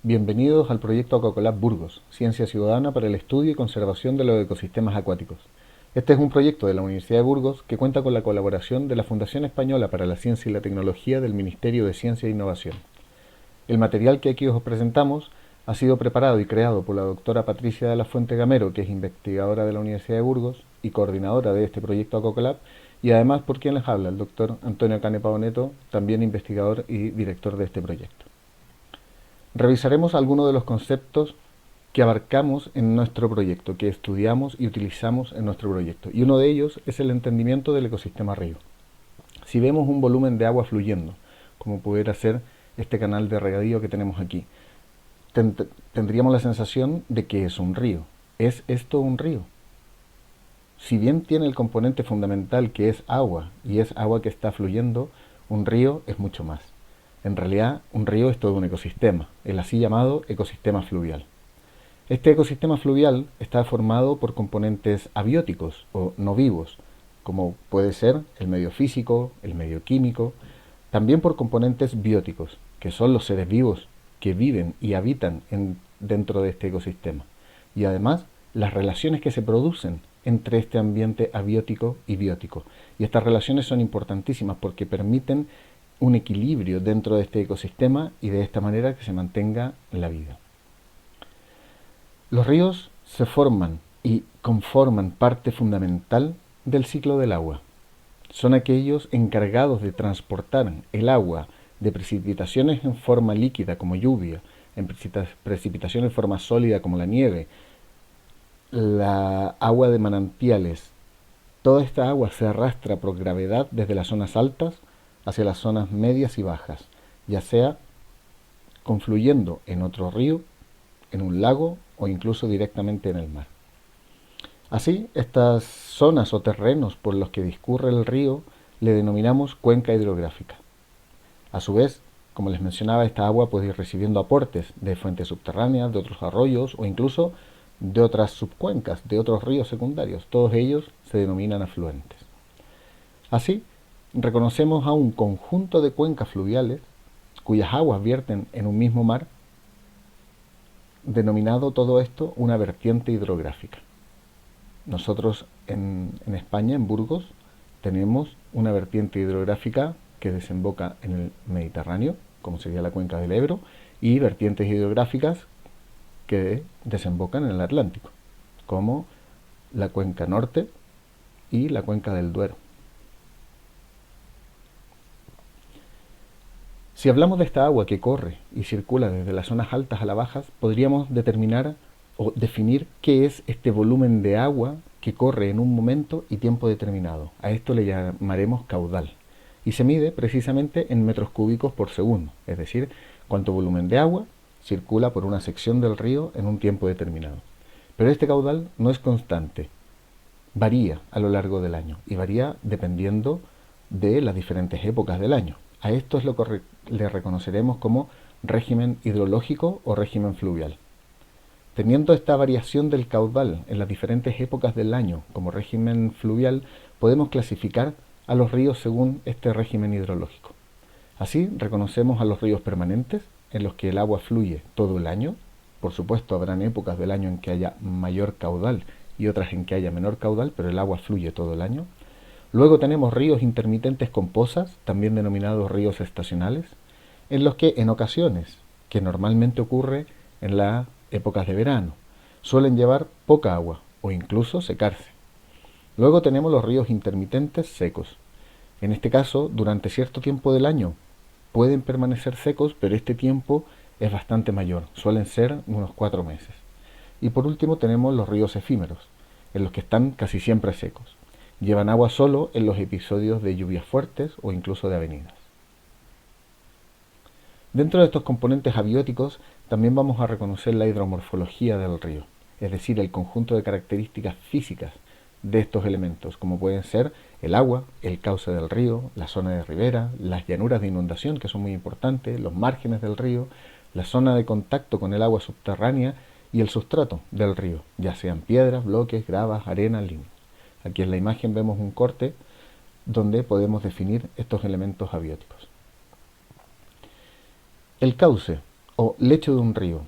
Bienvenidos al proyecto Aquacolab Burgos, Ciencia Ciudadana para el Estudio y Conservación de los Ecosistemas Acuáticos. Este es un proyecto de la Universidad de Burgos que cuenta con la colaboración de la Fundación Española para la Ciencia y la Tecnología del Ministerio de Ciencia e Innovación. El material que aquí os presentamos ha sido preparado y creado por la doctora Patricia de la Fuente Gamero, que es investigadora de la Universidad de Burgos y coordinadora de este proyecto Aquacolab, y además por quien les habla, el doctor Antonio Canepa Neto, también investigador y director de este proyecto. Revisaremos algunos de los conceptos que abarcamos en nuestro proyecto, que estudiamos y utilizamos en nuestro proyecto. Y uno de ellos es el entendimiento del ecosistema río. Si vemos un volumen de agua fluyendo, como pudiera ser este canal de regadío que tenemos aquí, tendríamos la sensación de que es un río. ¿Es esto un río? Si bien tiene el componente fundamental que es agua, y es agua que está fluyendo, un río es mucho más. En realidad, un río es todo un ecosistema, el así llamado ecosistema fluvial. Este ecosistema fluvial está formado por componentes abióticos o no vivos, como puede ser el medio físico, el medio químico, también por componentes bióticos, que son los seres vivos que viven y habitan dentro de este ecosistema, y además las relaciones que se producen entre este ambiente abiótico y biótico. Y estas relaciones son importantísimas porque permiten un equilibrio dentro de este ecosistema y de esta manera que se mantenga la vida. Los ríos se forman y conforman parte fundamental del ciclo del agua. Son aquellos encargados de transportar el agua de precipitaciones en forma líquida como lluvia, en precipitación en forma sólida como la nieve, la agua de manantiales. Toda esta agua se arrastra por gravedad desde las zonas altas hacia las zonas medias y bajas, ya sea confluyendo en otro río, en un lago o incluso directamente en el mar. Así, estas zonas o terrenos por los que discurre el río le denominamos cuenca hidrográfica. A su vez, como les mencionaba, esta agua puede ir recibiendo aportes de fuentes subterráneas, de otros arroyos o incluso de otras subcuencas, de otros ríos secundarios. Todos ellos se denominan afluentes. Así, reconocemos a un conjunto de cuencas fluviales cuyas aguas vierten en un mismo mar, denominado todo esto una vertiente hidrográfica. Nosotros en España, en Burgos, tenemos una vertiente hidrográfica que desemboca en el Mediterráneo, como sería la cuenca del Ebro, y vertientes hidrográficas que desembocan en el Atlántico, como la cuenca norte y la cuenca del Duero. Si hablamos de esta agua que corre y circula desde las zonas altas a las bajas, podríamos determinar o definir qué es este volumen de agua que corre en un momento y tiempo determinado. A esto le llamaremos caudal. Y se mide precisamente en metros cúbicos por segundo, es decir, cuánto volumen de agua circula por una sección del río en un tiempo determinado. Pero este caudal no es constante, varía a lo largo del año y varía dependiendo de las diferentes épocas del año. A esto es lo que le reconoceremos como régimen hidrológico o régimen fluvial. Teniendo esta variación del caudal en las diferentes épocas del año como régimen fluvial, podemos clasificar a los ríos según este régimen hidrológico. Así reconocemos a los ríos permanentes, en los que el agua fluye todo el año. Por supuesto, habrán épocas del año en que haya mayor caudal y otras en que haya menor caudal, pero el agua fluye todo el año. Luego tenemos ríos intermitentes con pozas, también denominados ríos estacionales, en los que en ocasiones, que normalmente ocurre en las épocas de verano, suelen llevar poca agua o incluso secarse. Luego tenemos los ríos intermitentes secos. En este caso, durante cierto tiempo del año pueden permanecer secos, pero este tiempo es bastante mayor, suelen ser unos 4 meses. Y por último tenemos los ríos efímeros, en los que están casi siempre secos. Llevan agua solo en los episodios de lluvias fuertes o incluso de avenidas. Dentro de estos componentes abióticos también vamos a reconocer la hidromorfología del río, es decir, el conjunto de características físicas de estos elementos, como pueden ser el agua, el cauce del río, la zona de ribera, las llanuras de inundación, que son muy importantes, los márgenes del río, la zona de contacto con el agua subterránea y el sustrato del río, ya sean piedras, bloques, gravas, arena, limos. Aquí en la imagen vemos un corte donde podemos definir estos elementos abióticos. El cauce O lecho de un río.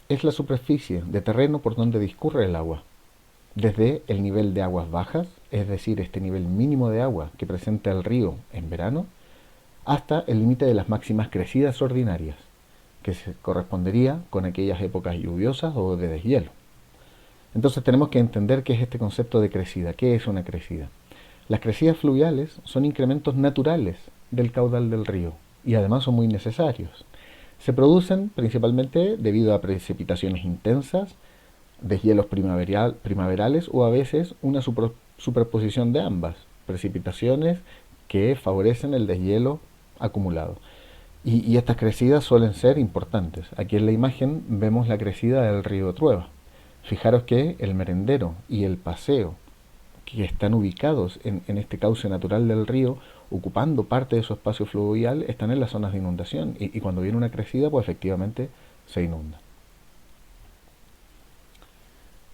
Es la superficie de terreno por donde discurre el agua, desde el nivel de aguas bajas, es decir, este nivel mínimo de agua que presenta el río en verano, hasta el límite de las máximas crecidas ordinarias, que se correspondería con aquellas épocas lluviosas o de deshielo. Entonces tenemos que entender qué es este concepto de crecida. ¿Qué es una crecida? Las crecidas fluviales son incrementos naturales del caudal del río y además son muy necesarios. Se producen principalmente debido a precipitaciones intensas, deshielos primaverales o a veces una superposición de ambas, precipitaciones que favorecen el deshielo acumulado. Y estas crecidas suelen ser importantes. Aquí en la imagen vemos la crecida del río Trueba. Fijaros que el merendero y el paseo, que están ubicados en este cauce natural del río, ocupando parte de su espacio fluvial, están en las zonas de inundación. Y cuando viene una crecida, pues efectivamente se inunda.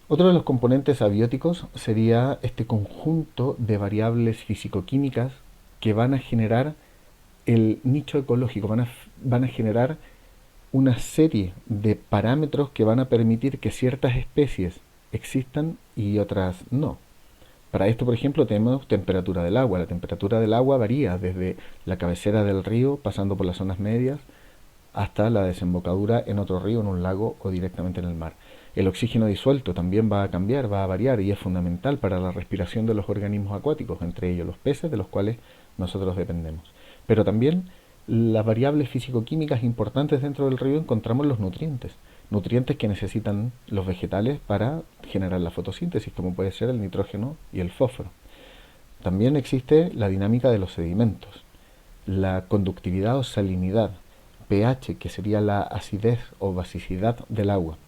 Otro de los componentes abióticos sería este conjunto de variables fisicoquímicas que van a generar el nicho ecológico, van a generar una serie de parámetros que van a permitir que ciertas especies existan y otras no. Para esto, por ejemplo, tenemos temperatura del agua. La temperatura del agua varía desde la cabecera del río, pasando por las zonas medias, hasta la desembocadura en otro río, en un lago o directamente en el mar. El oxígeno disuelto también va a cambiar, va a variar y es fundamental para la respiración de los organismos acuáticos, entre ellos los peces, de los cuales nosotros dependemos. Pero también las variables físico-químicas importantes dentro del río encontramos los nutrientes. Nutrientes que necesitan los vegetales para generar la fotosíntesis, como puede ser el nitrógeno y el fósforo. También existe la dinámica de los sedimentos, la conductividad o salinidad, pH, que sería la acidez o basicidad del agua,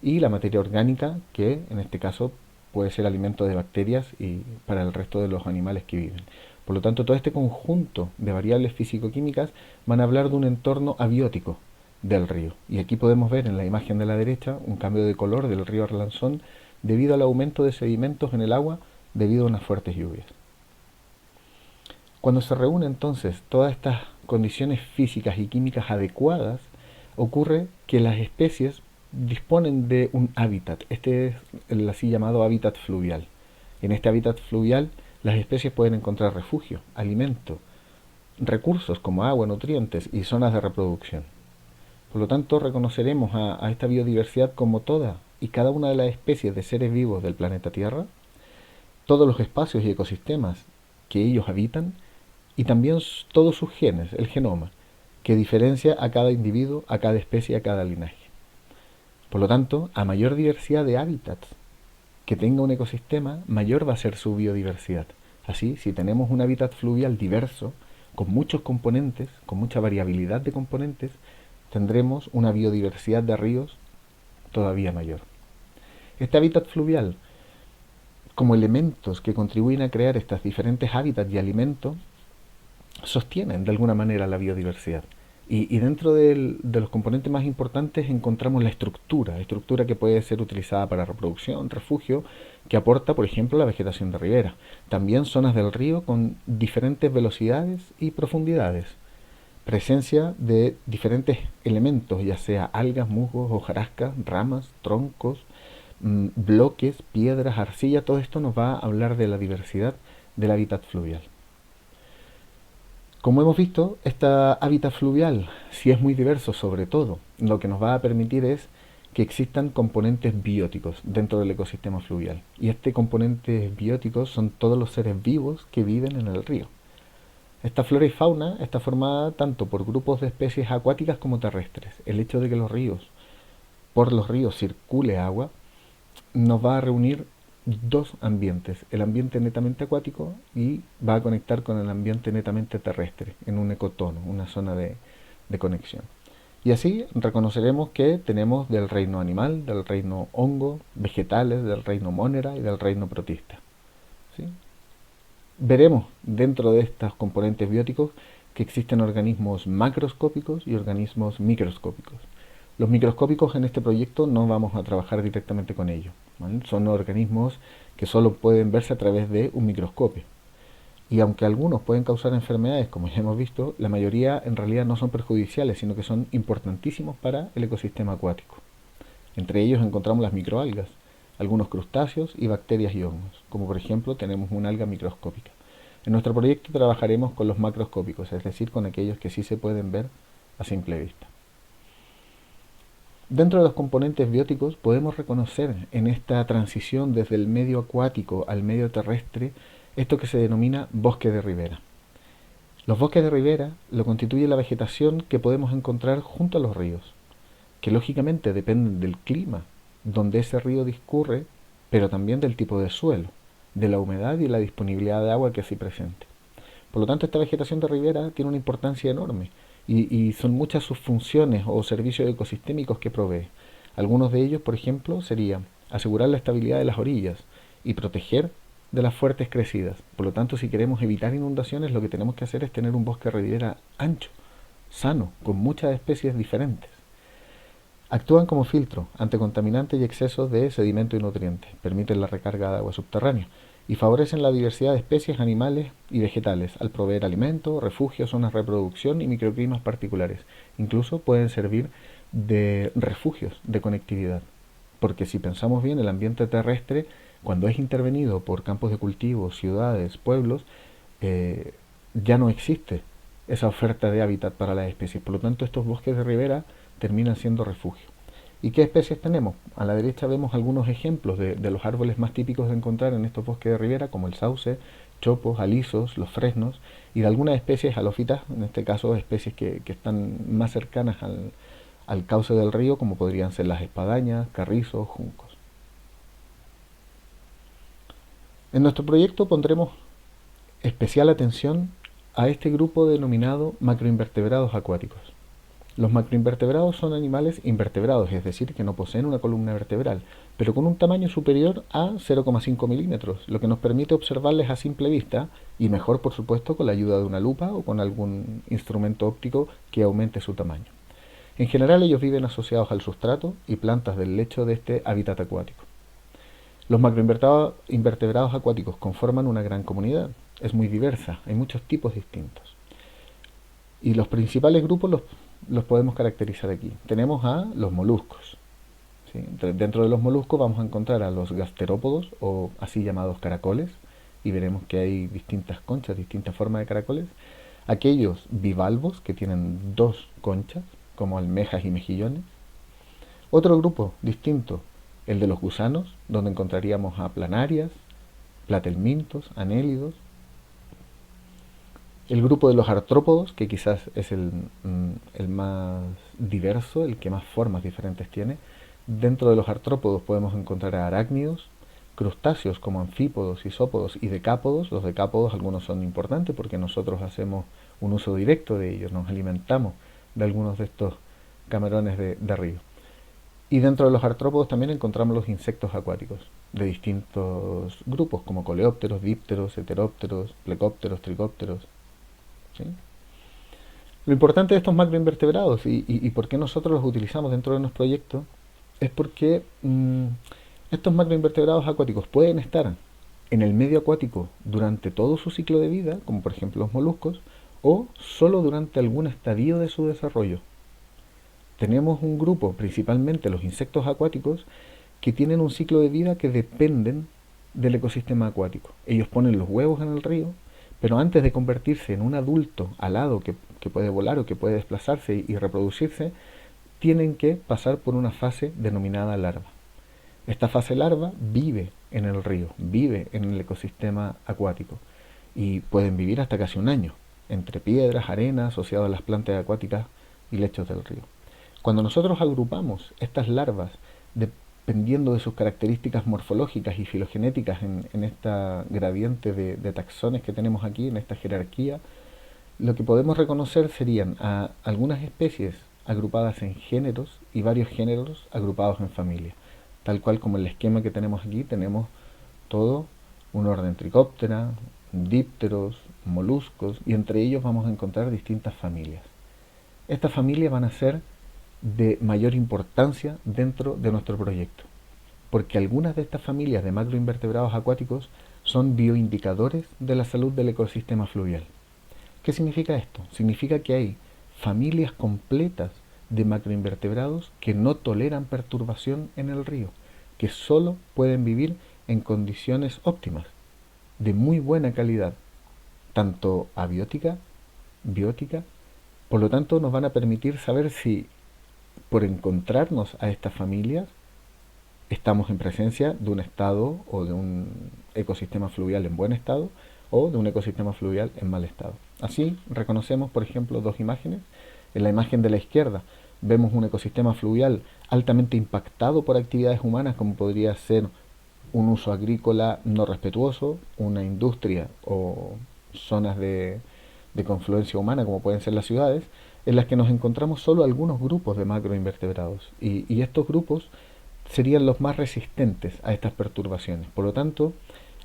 y la materia orgánica, que en este caso puede ser alimento de bacterias y para el resto de los animales que viven. Por lo tanto, todo este conjunto de variables físico-químicas van a hablar de un entorno abiótico del río. Y aquí podemos ver en la imagen de la derecha un cambio de color del río Arlanzón debido al aumento de sedimentos en el agua debido a unas fuertes lluvias. Cuando se reúnen entonces todas estas condiciones físicas y químicas adecuadas, ocurre que las especies disponen de un hábitat. Este es el así llamado hábitat fluvial. En este hábitat fluvial las especies pueden encontrar refugio, alimento, recursos como agua, nutrientes y zonas de reproducción. Por lo tanto, reconoceremos a esta biodiversidad como toda y cada una de las especies de seres vivos del planeta Tierra, todos los espacios y ecosistemas que ellos habitan y también todos sus genes, el genoma, que diferencia a cada individuo, a cada especie, a cada linaje. Por lo tanto, a mayor diversidad de hábitats que tenga un ecosistema, mayor va a ser su biodiversidad. Así, si tenemos un hábitat fluvial diverso, con muchos componentes, con mucha variabilidad de componentes, tendremos una biodiversidad de ríos todavía mayor. Este hábitat fluvial, como elementos que contribuyen a crear estos diferentes hábitats y alimentos, sostienen de alguna manera la biodiversidad. Y dentro de los componentes más importantes encontramos la estructura que puede ser utilizada para reproducción, refugio, que aporta, por ejemplo, la vegetación de ribera. También zonas del río con diferentes velocidades y profundidades. Presencia de diferentes elementos, ya sea algas, musgos, hojarascas, ramas, troncos, bloques, piedras, arcilla. Todo esto nos va a hablar de la diversidad del hábitat fluvial. Como hemos visto, este hábitat fluvial, si es muy diverso sobre todo, lo que nos va a permitir es que existan componentes bióticos dentro del ecosistema fluvial. Y este componentes bióticos son todos los seres vivos que viven en el río. Esta flora y fauna está formada tanto por grupos de especies acuáticas como terrestres. El hecho de que por los ríos circule agua, nos va a reunir dos ambientes, el ambiente netamente acuático y va a conectar con el ambiente netamente terrestre en un ecotono, una zona de conexión. Y así reconoceremos que tenemos del reino animal, del reino hongo, vegetales, del reino monera y del reino protista. ¿Sí? Veremos dentro de estos componentes bióticos que existen organismos macroscópicos y organismos microscópicos. Los microscópicos en este proyecto no vamos a trabajar directamente con ellos, ¿vale? Son organismos que solo pueden verse a través de un microscopio. Y aunque algunos pueden causar enfermedades, como ya hemos visto, la mayoría en realidad no son perjudiciales, sino que son importantísimos para el ecosistema acuático. Entre ellos encontramos las microalgas, algunos crustáceos y bacterias y hongos, como por ejemplo tenemos una alga microscópica. En nuestro proyecto trabajaremos con los macroscópicos, es decir, con aquellos que sí se pueden ver a simple vista. Dentro de los componentes bióticos podemos reconocer en esta transición desde el medio acuático al medio terrestre esto que se denomina bosque de ribera. Los bosques de ribera lo constituye la vegetación que podemos encontrar junto a los ríos, que lógicamente dependen del clima donde ese río discurre, pero también del tipo de suelo, de la humedad y la disponibilidad de agua que así presente. Por lo tanto, esta vegetación de ribera tiene una importancia enorme y son muchas sus funciones o servicios ecosistémicos que provee. Algunos de ellos, por ejemplo, serían asegurar la estabilidad de las orillas y proteger de las fuertes crecidas. Por lo tanto, si queremos evitar inundaciones, lo que tenemos que hacer es tener un bosque de ribera ancho, sano, con muchas especies diferentes. Actúan como filtro ante contaminantes y excesos de sedimento y nutrientes, permiten la recarga de agua subterránea y favorecen la diversidad de especies animales y vegetales al proveer alimento, refugio, zonas de reproducción y microclimas particulares. Incluso pueden servir de refugios de conectividad, porque si pensamos bien, el ambiente terrestre, cuando es intervenido por campos de cultivo, ciudades, pueblos, ya no existe esa oferta de hábitat para las especies. Por lo tanto, estos bosques de ribera terminan siendo refugio. ¿Y qué especies tenemos? A la derecha vemos algunos ejemplos de los árboles más típicos de encontrar en estos bosques de ribera, como el sauce, chopos, alisos, los fresnos, y de algunas especies halófitas, en este caso especies que están más cercanas al cauce del río, como podrían ser las espadañas, carrizos, juncos. En nuestro proyecto pondremos especial atención a este grupo denominado macroinvertebrados acuáticos. Los macroinvertebrados son animales invertebrados, es decir, que no poseen una columna vertebral, pero con un tamaño superior a 0,5 milímetros, lo que nos permite observarles a simple vista y mejor, por supuesto, con la ayuda de una lupa o con algún instrumento óptico que aumente su tamaño. En general, ellos viven asociados al sustrato y plantas del lecho de este hábitat acuático. Los macroinvertebrados acuáticos conforman una gran comunidad, es muy diversa, hay muchos tipos distintos. Y los principales grupos los podemos caracterizar aquí. Tenemos a los moluscos. ¿Sí? Dentro de los moluscos vamos a encontrar a los gasterópodos o así llamados caracoles, y veremos que hay distintas conchas, distintas formas de caracoles. Aquellos bivalvos que tienen dos conchas, como almejas y mejillones. Otro grupo distinto, el de los gusanos, donde encontraríamos a planarias, platelmintos, anélidos. El grupo de los artrópodos, que quizás es el más diverso, el que más formas diferentes tiene. Dentro de los artrópodos podemos encontrar a arácnidos, crustáceos como anfípodos, isópodos y decápodos. Los decápodos, algunos son importantes porque nosotros hacemos un uso directo de ellos, nos alimentamos de algunos de estos camarones de río. Y dentro de los artrópodos también encontramos los insectos acuáticos, de distintos grupos, como coleópteros, dípteros, heterópteros, plecópteros, tricópteros. ¿Sí? Lo importante de estos macroinvertebrados y por qué nosotros los utilizamos dentro de nuestro proyecto es porque estos macroinvertebrados acuáticos pueden estar en el medio acuático durante todo su ciclo de vida, como por ejemplo los moluscos, o solo durante algún estadio de su desarrollo. Tenemos un grupo, principalmente los insectos acuáticos, que tienen un ciclo de vida que dependen del ecosistema acuático. Ellos ponen los huevos en el río, pero antes de convertirse en un adulto alado que puede volar o que puede desplazarse y reproducirse, tienen que pasar por una fase denominada larva. Esta fase larva vive en el río, vive en el ecosistema acuático y pueden vivir hasta casi un año, entre piedras, arena, asociadas a las plantas acuáticas y lechos del río. Cuando nosotros agrupamos estas larvas, dependiendo de sus características morfológicas y filogenéticas en esta gradiente de taxones que tenemos aquí, en esta jerarquía, lo que podemos reconocer serían a algunas especies agrupadas en géneros y varios géneros agrupados en familias. Tal cual como el esquema que tenemos aquí, tenemos todo un orden tricóptera, dípteros, moluscos, y entre ellos vamos a encontrar distintas familias. Estas familias van a ser de mayor importancia dentro de nuestro proyecto, porque algunas de estas familias de macroinvertebrados acuáticos son bioindicadores de la salud del ecosistema fluvial. ¿Qué significa esto? Significa que hay familias completas de macroinvertebrados que no toleran perturbación en el río, que solo pueden vivir en condiciones óptimas, de muy buena calidad, tanto abiótica, biótica. Por lo tanto, nos van a permitir saber si, por encontrarnos a estas familias, estamos en presencia de un estado o de un ecosistema fluvial en buen estado o de un ecosistema fluvial en mal estado. Así reconocemos, por ejemplo, dos imágenes. En la imagen de la izquierda vemos un ecosistema fluvial altamente impactado por actividades humanas, como podría ser un uso agrícola no respetuoso, una industria o zonas de confluencia humana, como pueden ser las ciudades, en las que nos encontramos solo algunos grupos de macroinvertebrados. Y estos grupos serían los más resistentes a estas perturbaciones. Por lo tanto,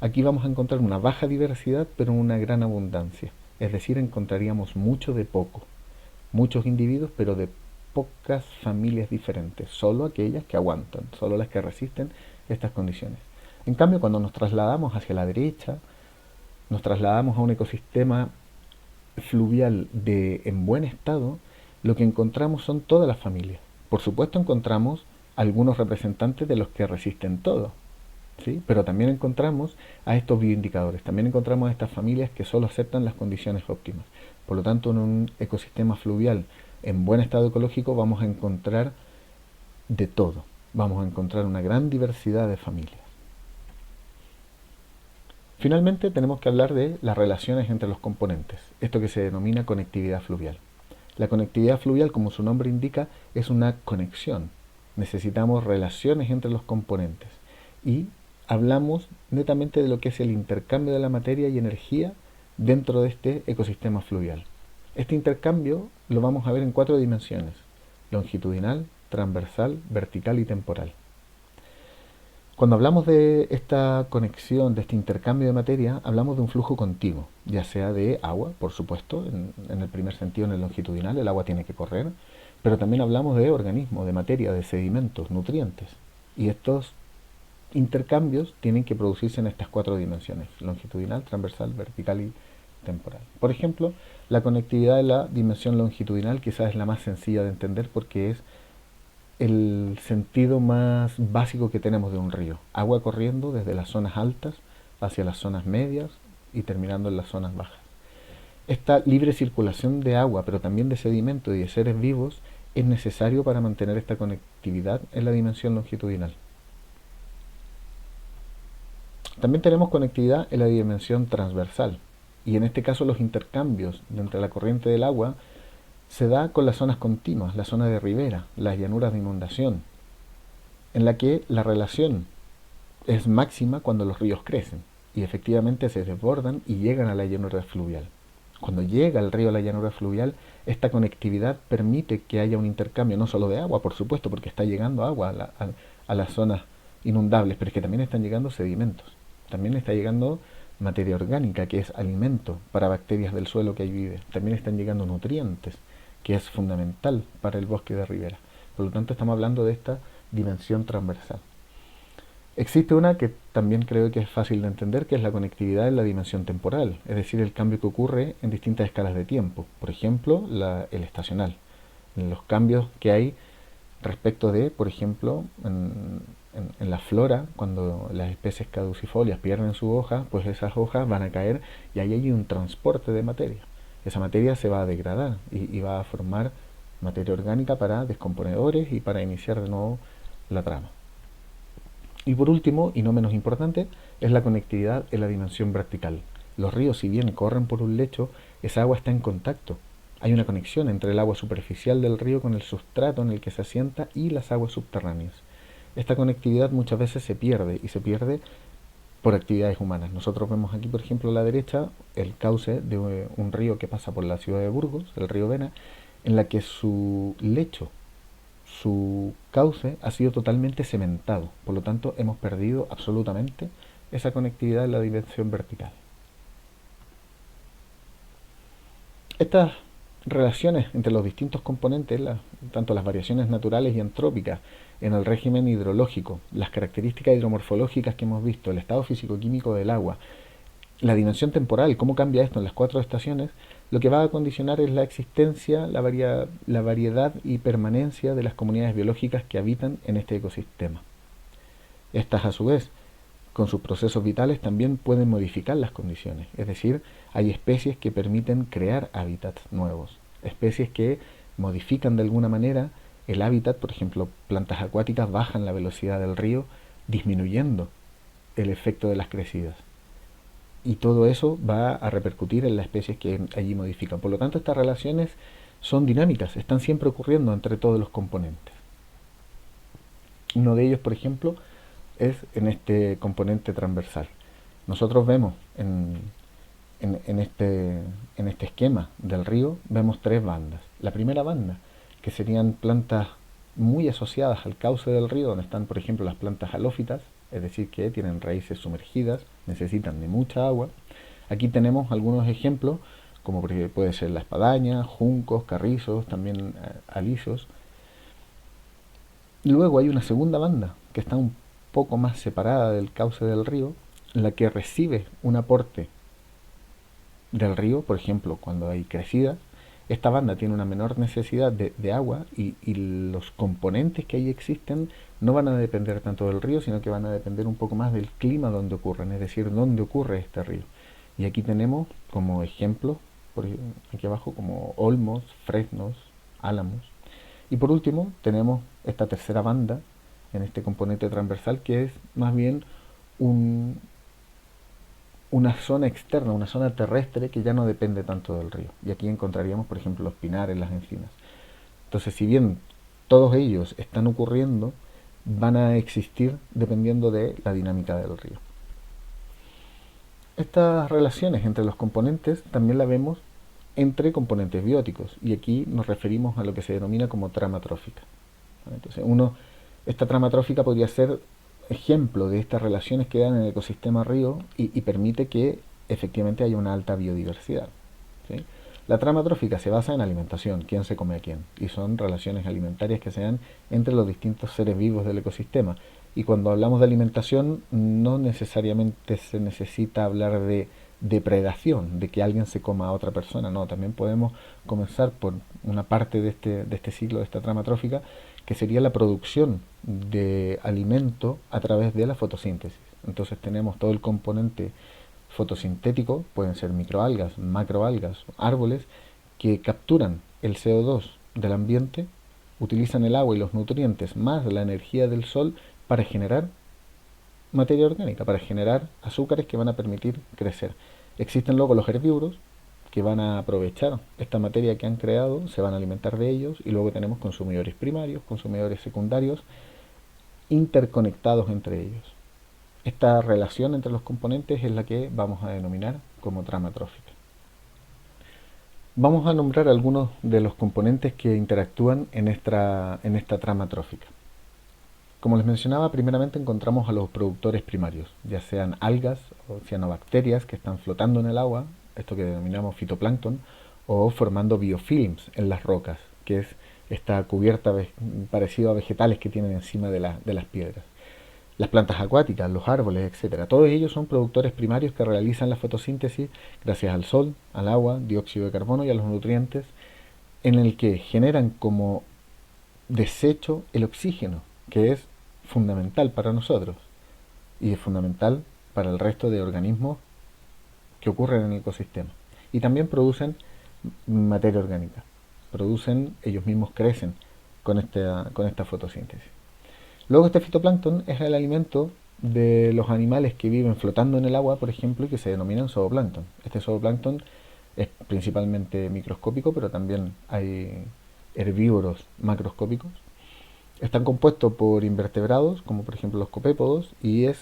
aquí vamos a encontrar una baja diversidad, pero una gran abundancia. Es decir, encontraríamos mucho de poco. Muchos individuos, pero de pocas familias diferentes. Solo aquellas que aguantan, solo las que resisten estas condiciones. En cambio, cuando nos trasladamos hacia la derecha, nos trasladamos a un ecosistema fluvial en buen estado, lo que encontramos son todas las familias. Por supuesto encontramos algunos representantes de los que resisten todo, ¿sí? Pero también encontramos a estos bioindicadores, también encontramos a estas familias que solo aceptan las condiciones óptimas. Por lo tanto, en un ecosistema fluvial en buen estado ecológico vamos a encontrar de todo, vamos a encontrar una gran diversidad de familias. Finalmente tenemos que hablar de las relaciones entre los componentes, esto que se denomina conectividad fluvial. La conectividad fluvial, como su nombre indica, es una conexión. Necesitamos relaciones entre los componentes y hablamos netamente de lo que es el intercambio de la materia y energía dentro de este ecosistema fluvial. Este intercambio lo vamos a ver en 4 dimensiones: longitudinal, transversal, vertical y temporal. Cuando hablamos de esta conexión, de este intercambio de materia, hablamos de un flujo continuo, ya sea de agua, por supuesto, en el primer sentido, en el longitudinal, el agua tiene que correr, pero también hablamos de organismos, de materia, de sedimentos, nutrientes. Y estos intercambios tienen que producirse en estas 4 dimensiones: longitudinal, transversal, vertical y temporal. Por ejemplo, la conectividad de la dimensión longitudinal quizás es la más sencilla de entender porque es el sentido más básico que tenemos de un río: agua corriendo desde las zonas altas hacia las zonas medias y terminando en las zonas bajas. Esta libre circulación de agua, pero también de sedimento y de seres vivos, es necesario para mantener esta conectividad en la dimensión longitudinal. También tenemos conectividad en la dimensión transversal, y en este caso los intercambios entre la corriente del agua se da con las zonas continuas, la zona de ribera, las llanuras de inundación, en la que la relación es máxima cuando los ríos crecen y efectivamente se desbordan y llegan a la llanura fluvial. Cuando llega el río a la llanura fluvial, esta conectividad permite que haya un intercambio no solo de agua, por supuesto, porque está llegando agua a las zonas inundables, pero es que también están llegando sedimentos, también está llegando materia orgánica, que es alimento para bacterias del suelo que ahí vive, también están llegando nutrientes, que es fundamental para el bosque de ribera. Por lo tanto, estamos hablando de esta dimensión transversal. Existe una que también creo que es fácil de entender, que es la conectividad en la dimensión temporal, es decir, el cambio que ocurre en distintas escalas de tiempo. Por ejemplo, el estacional, los cambios que hay respecto de, por ejemplo, en la flora, cuando las especies caducifolias pierden su hoja, pues esas hojas van a caer y ahí hay un transporte de materia. Esa materia se va a degradar y va a formar materia orgánica para descomponedores y para iniciar de nuevo la trama. Y por último, y no menos importante, es la conectividad en la dimensión vertical. Los ríos, si bien corren por un lecho, esa agua está en contacto. Hay una conexión entre el agua superficial del río con el sustrato en el que se asienta y las aguas subterráneas. Esta conectividad muchas veces se pierde, y se pierde por actividades humanas. Nosotros vemos aquí, por ejemplo, a la derecha, el cauce de un río que pasa por la ciudad de Burgos, el río Vena, en la que su lecho, su cauce ha sido totalmente cementado. Por lo tanto, hemos perdido absolutamente esa conectividad en la dimensión vertical. Estas relaciones entre los distintos componentes, tanto las variaciones naturales y antrópicas, en el régimen hidrológico, las características hidromorfológicas que hemos visto, el estado físico-químico del agua, la dimensión temporal, cómo cambia esto en las 4 estaciones, lo que va a condicionar es la existencia, la variedad y permanencia de las comunidades biológicas que habitan en este ecosistema. Estas, a su vez, con sus procesos vitales, también pueden modificar las condiciones. Es decir, hay especies que permiten crear hábitats nuevos, especies que modifican de alguna manera el hábitat. Por ejemplo, plantas acuáticas bajan la velocidad del río, disminuyendo el efecto de las crecidas. Y todo eso va a repercutir en las especies que allí modifican. Por lo tanto, estas relaciones son dinámicas, están siempre ocurriendo entre todos los componentes. Uno de ellos, por ejemplo, es en este componente transversal. Nosotros vemos en este esquema del río, vemos 3 bandas. La primera banda, que serían plantas muy asociadas al cauce del río, donde están, por ejemplo, las plantas halófitas, es decir, que tienen raíces sumergidas, necesitan de mucha agua. Aquí tenemos algunos ejemplos, como puede ser la espadaña, juncos, carrizos, también alisos. Luego hay una segunda banda, que está un poco más separada del cauce del río, en la que recibe un aporte del río. Por ejemplo, cuando hay crecida, esta banda tiene una menor necesidad de agua, y los componentes que ahí existen no van a depender tanto del río, sino que van a depender un poco más del clima donde ocurren, es decir, dónde ocurre este río. Y aquí tenemos como ejemplo, aquí abajo, como olmos, fresnos, álamos. Y por último tenemos esta tercera banda en este componente transversal, que es más bien un, una zona externa, una zona terrestre que ya no depende tanto del río. Y aquí encontraríamos, por ejemplo, los pinares, las encinas. Entonces, si bien todos ellos están ocurriendo, van a existir dependiendo de la dinámica del río. Estas relaciones entre los componentes también la vemos entre componentes bióticos, y aquí nos referimos a lo que se denomina como trama trófica. Entonces, esta trama trófica podría ser ejemplo de estas relaciones que dan en el ecosistema río, y permite que efectivamente haya una alta biodiversidad, ¿sí? La trama trófica se basa en alimentación, quién se come a quién, y son relaciones alimentarias que se dan entre los distintos seres vivos del ecosistema. Y cuando hablamos de alimentación, no necesariamente se necesita hablar de depredación, de que alguien se coma a otra persona. No, también podemos comenzar por una parte de este ciclo, de esta trama trófica, que sería la producción de alimento a través de la fotosíntesis. Entonces tenemos todo el componente fotosintético, pueden ser microalgas, macroalgas, árboles, que capturan el CO2 del ambiente, utilizan el agua y los nutrientes más la energía del sol para generar materia orgánica, para generar azúcares que van a permitir crecer. Existen luego los herbívoros, que van a aprovechar esta materia que han creado, se van a alimentar de ellos, y luego tenemos consumidores primarios, consumidores secundarios, interconectados entre ellos. Esta relación entre los componentes es la que vamos a denominar como trama trófica. Vamos a nombrar algunos de los componentes que interactúan en esta trama trófica. Como les mencionaba, primeramente encontramos a los productores primarios, ya sean algas o cianobacterias que están flotando en el agua, esto que denominamos fitoplancton, o formando biofilms en las rocas, que es esta cubierta parecida a vegetales que tienen encima de las piedras. Las plantas acuáticas, los árboles, etcétera, todos ellos son productores primarios que realizan la fotosíntesis gracias al sol, al agua, dióxido de carbono y a los nutrientes, en el que generan como desecho el oxígeno, que es fundamental para nosotros y es fundamental para el resto de organismos que ocurren en el ecosistema. Y también producen materia orgánica, ellos mismos crecen con esta fotosíntesis. Luego este fitoplancton es el alimento de los animales que viven flotando en el agua, por ejemplo, y que se denominan zooplancton. Este zooplancton es principalmente microscópico, pero también hay herbívoros macroscópicos. Están compuestos por invertebrados, como por ejemplo los copépodos, y es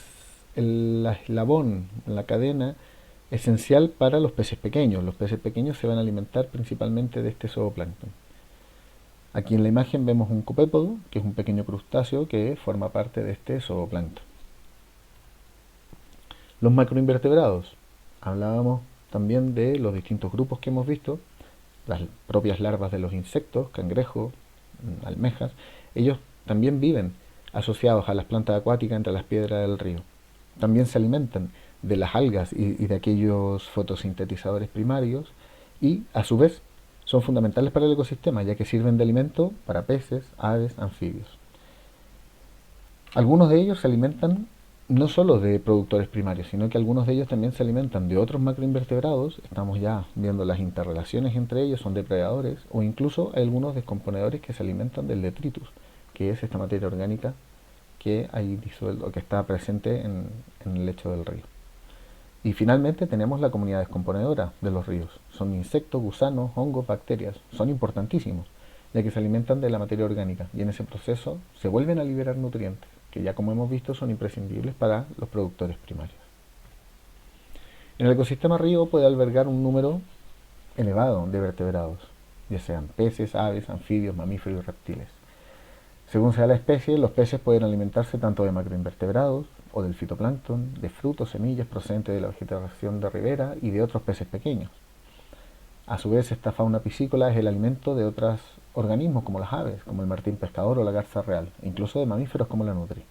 el eslabón, la cadena esencial para los peces pequeños. Los peces pequeños se van a alimentar principalmente de este zooplancton. Aquí en la imagen vemos un copépodo, que es un pequeño crustáceo que forma parte de este zooplancton. Los macroinvertebrados. Hablábamos también de los distintos grupos que hemos visto, las propias larvas de los insectos, cangrejos, almejas. Ellos también viven asociados a las plantas acuáticas entre las piedras del río. También se alimentan de las algas y de aquellos fotosintetizadores primarios y, a su vez, son fundamentales para el ecosistema, ya que sirven de alimento para peces, aves, anfibios. Algunos de ellos se alimentan no solo de productores primarios, sino que algunos de ellos también se alimentan de otros macroinvertebrados. Estamos ya viendo las interrelaciones entre ellos, son depredadores, o incluso hay algunos descomponedores que se alimentan del detritus, que es esta materia orgánica que hay disuelto, que está presente en el lecho del río. Y finalmente tenemos la comunidad descomponedora de los ríos. Son insectos, gusanos, hongos, bacterias. Son importantísimos, ya que se alimentan de la materia orgánica y en ese proceso se vuelven a liberar nutrientes, que ya como hemos visto son imprescindibles para los productores primarios. En el ecosistema río puede albergar un número elevado de vertebrados, ya sean peces, aves, anfibios, mamíferos y reptiles. Según sea la especie, los peces pueden alimentarse tanto de macroinvertebrados o del fitoplancton, de frutos, semillas procedentes de la vegetación de ribera y de otros peces pequeños. A su vez, esta fauna piscícola es el alimento de otros organismos como las aves, como el martín pescador o la garza real, e incluso de mamíferos como la nutria.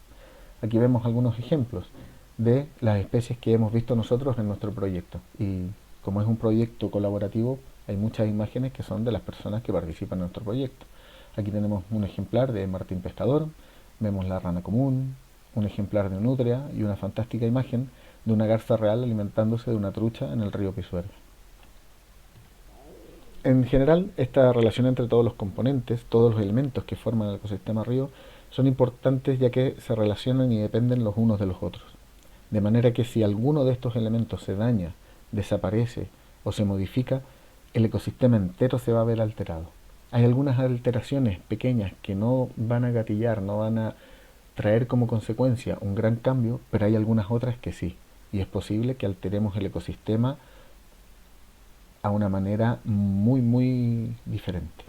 Aquí vemos algunos ejemplos de las especies que hemos visto nosotros en nuestro proyecto. Y como es un proyecto colaborativo, hay muchas imágenes que son de las personas que participan en nuestro proyecto. Aquí tenemos un ejemplar de martín pescador, vemos la rana común, un ejemplar de nutria y una fantástica imagen de una garza real alimentándose de una trucha en el río Pisuerga. En general, esta relación entre todos los componentes, todos los elementos que forman el ecosistema río, son importantes ya que se relacionan y dependen los unos de los otros. De manera que si alguno de estos elementos se daña, desaparece o se modifica, el ecosistema entero se va a ver alterado. Hay algunas alteraciones pequeñas que no van a gatillar, no van a traer como consecuencia un gran cambio, pero hay algunas otras que sí. Y es posible que alteremos el ecosistema a una manera muy, muy diferente.